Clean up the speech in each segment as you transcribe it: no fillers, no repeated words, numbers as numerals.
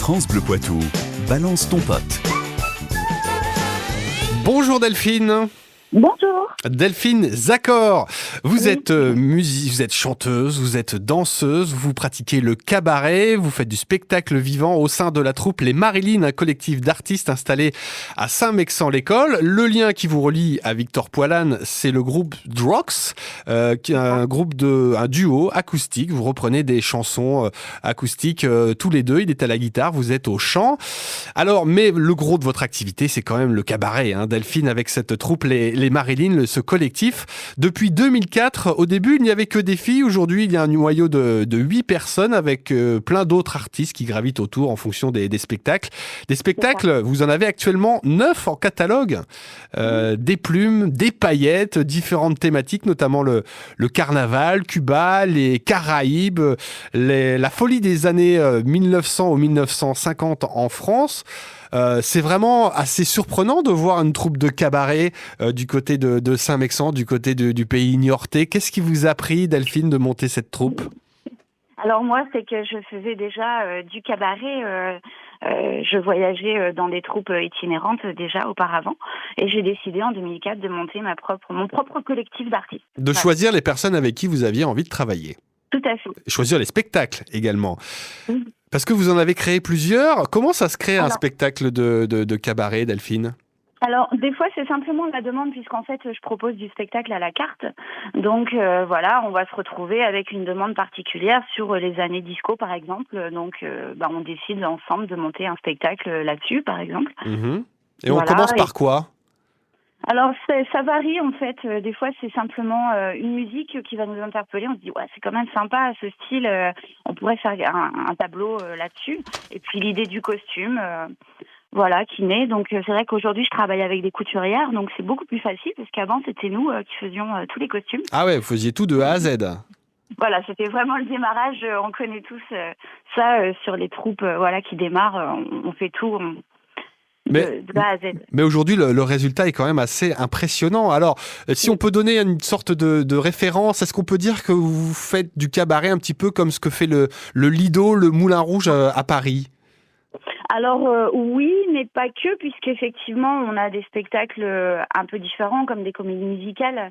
France Bleu Poitou, balance ton pote. Bonjour Delphine. Bonjour. Delphine Zacor, vous êtes vous êtes chanteuse, vous êtes danseuse, vous pratiquez le cabaret, vous faites du spectacle vivant au sein de la troupe Les Marilyn, un collectif d'artistes installé à Saint-Mexant-l'École. Le lien qui vous relie à Victor Poilane, c'est le groupe Drox, qui est un duo acoustique. Vous reprenez des chansons acoustiques tous les deux. Il est à la guitare, vous êtes au chant. Alors, mais le gros de votre activité, c'est quand même le cabaret, hein, Delphine, avec cette troupe Les Marilyn, ce collectif. Depuis 2004, au début, il n'y avait que des filles. Aujourd'hui, il y a un noyau de 8 personnes avec plein d'autres artistes qui gravitent autour en fonction des spectacles. Des spectacles, vous en avez actuellement 9 en catalogue. Des plumes, des paillettes, différentes thématiques, notamment le carnaval, Cuba, les Caraïbes, la folie des années 1900 ou 1950 en France. C'est vraiment assez surprenant de voir une troupe de cabaret du côté de Saint-Mexant, du côté du pays niortais. Qu'est-ce qui vous a pris, Delphine, de monter cette troupe ? Alors moi, c'est que je faisais déjà du cabaret. Je voyageais dans des troupes itinérantes déjà auparavant. Et j'ai décidé en 2004 de monter mon propre collectif d'artistes. De choisir les personnes avec qui vous aviez envie de travailler. Tout à fait. Choisir les spectacles également. Oui. Parce que vous en avez créé plusieurs. Comment ça se crée un spectacle de cabaret, Delphine ? Alors, des fois, c'est simplement la demande, puisqu'en fait, je propose du spectacle à la carte. Donc, voilà, on va se retrouver avec une demande particulière sur les années disco, par exemple. Donc, on décide ensemble de monter un spectacle là-dessus, par exemple. Mmh. Et on commence par quoi ? Alors, ça varie, en fait. Des fois, c'est simplement une musique qui va nous interpeller. On se dit, ouais, c'est quand même sympa, ce style. On pourrait faire un tableau là-dessus. Et puis, l'idée du costume, qui naît. Donc, c'est vrai qu'aujourd'hui, je travaille avec des couturières. Donc, c'est beaucoup plus facile, parce qu'avant, c'était nous qui faisions tous les costumes. Ah ouais, vous faisiez tout de A à Z. Voilà, c'était vraiment le démarrage. On connaît tous ça sur les troupes qui démarrent. On fait tout. De A à Z. Mais aujourd'hui, le résultat est quand même assez impressionnant. Alors, si on peut donner une sorte de référence, est-ce qu'on peut dire que vous faites du cabaret un petit peu comme ce que fait le Lido, le Moulin Rouge à Paris ? Alors oui, mais pas que, puisqu'effectivement, on a des spectacles un peu différents, comme des comédies musicales.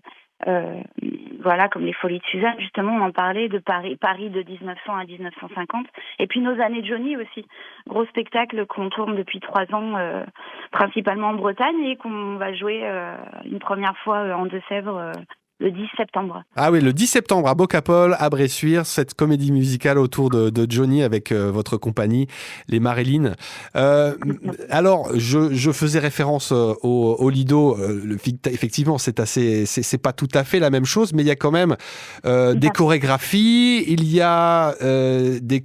Comme les Folies de Suzanne, justement, on en parlait, de Paris de 1900 à 1950, et puis nos années Johnny aussi, gros spectacle qu'on tourne depuis 3 ans, principalement en Bretagne, et qu'on va jouer une première fois en Deux-Sèvres le 10 septembre. Ah oui, le 10 septembre à Bocapol, à Bressuire, cette comédie musicale autour de Johnny avec votre compagnie, les Marilyn. Alors, je faisais référence au Lido. Effectivement, c'est pas tout à fait la même chose, mais il y a quand même des chorégraphies. Il y a des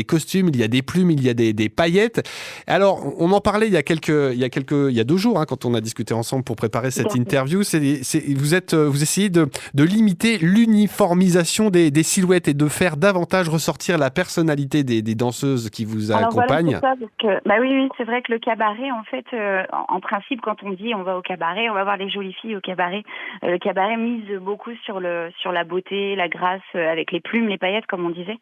costumes, il y a des plumes, il y a des paillettes. Alors, on en parlait il y a 2 jours, hein, quand on a discuté ensemble pour préparer cette interview. Vous essayez de limiter l'uniformisation des silhouettes et de faire davantage ressortir la personnalité des danseuses qui vous accompagnent. Voilà, c'est ça, parce que, oui, c'est vrai que le cabaret, en fait, en principe, quand on dit on va au cabaret, on va voir les jolies filles au cabaret. Le cabaret mise beaucoup sur la beauté, la grâce, avec les plumes, les paillettes, comme on disait.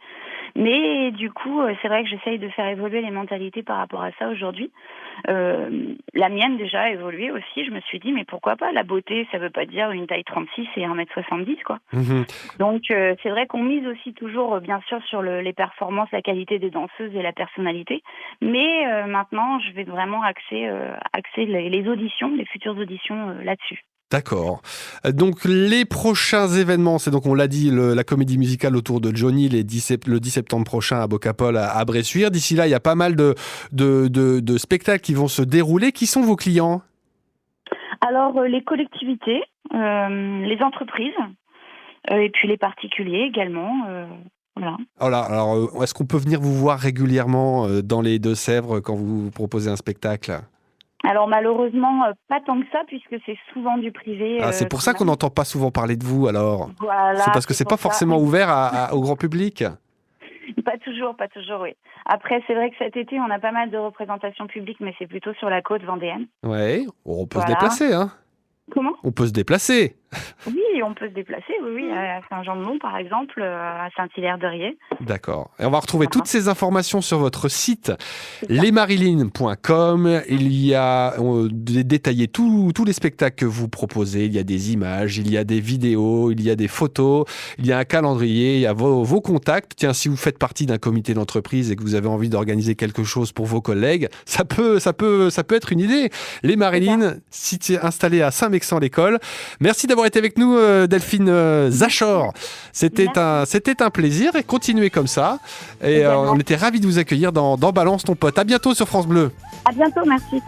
Mais du coup, c'est vrai que j'essaye de faire évoluer les mentalités par rapport à ça aujourd'hui. La mienne déjà a évolué aussi. Je me suis dit, mais pourquoi pas ? La beauté, ça veut pas dire une taille 36 et 1m70, quoi. Mmh. Donc, c'est vrai qu'on mise aussi toujours, bien sûr, sur les performances, la qualité des danseuses et la personnalité. Mais maintenant, je vais vraiment axer les auditions, les futures auditions là-dessus. D'accord. Donc les prochains événements, c'est donc, on l'a dit, la comédie musicale autour de Johnny le 10 septembre prochain à Bocapol, à Bressuire. D'ici là, il y a pas mal de spectacles qui vont se dérouler. Qui sont vos clients ? Alors les collectivités, les entreprises et puis les particuliers également. Voilà. Alors, est-ce qu'on peut venir vous voir régulièrement dans les Deux-Sèvres quand vous proposez un spectacle ? Alors malheureusement, pas tant que ça, puisque c'est souvent du privé. C'est pour ça qu'on n'entend pas souvent parler de vous, alors. Voilà, c'est parce que c'est pas forcément ouvert au grand public. Pas toujours, oui. Après, c'est vrai que cet été, on a pas mal de représentations publiques, mais c'est plutôt sur la côte vendéenne. Ouais, on peut se déplacer, hein. Comment ? On peut se déplacer. Oui, on peut se déplacer, oui, à Saint-Jean-de-Mont par exemple, à Saint-Hilaire-de-Riez. D'accord. Et on va retrouver toutes ces informations sur votre site C'est ça. lesmarilyn.com. Il y a détaillé tous les spectacles que vous proposez. Il y a des images, il y a des vidéos, il y a des photos, il y a un calendrier, il y a vos contacts. Tiens, si vous faites partie d'un comité d'entreprise et que vous avez envie d'organiser quelque chose pour vos collègues, ça peut être une idée. Les Marilyn, site installé à Saint-Mexan-l'École. Merci d'avoir été avec nous, Delphine Zachor. C'était un plaisir et continuez comme ça. Et on était ravis de vous accueillir dans Balance ton pote. À bientôt sur France Bleu. À bientôt, merci.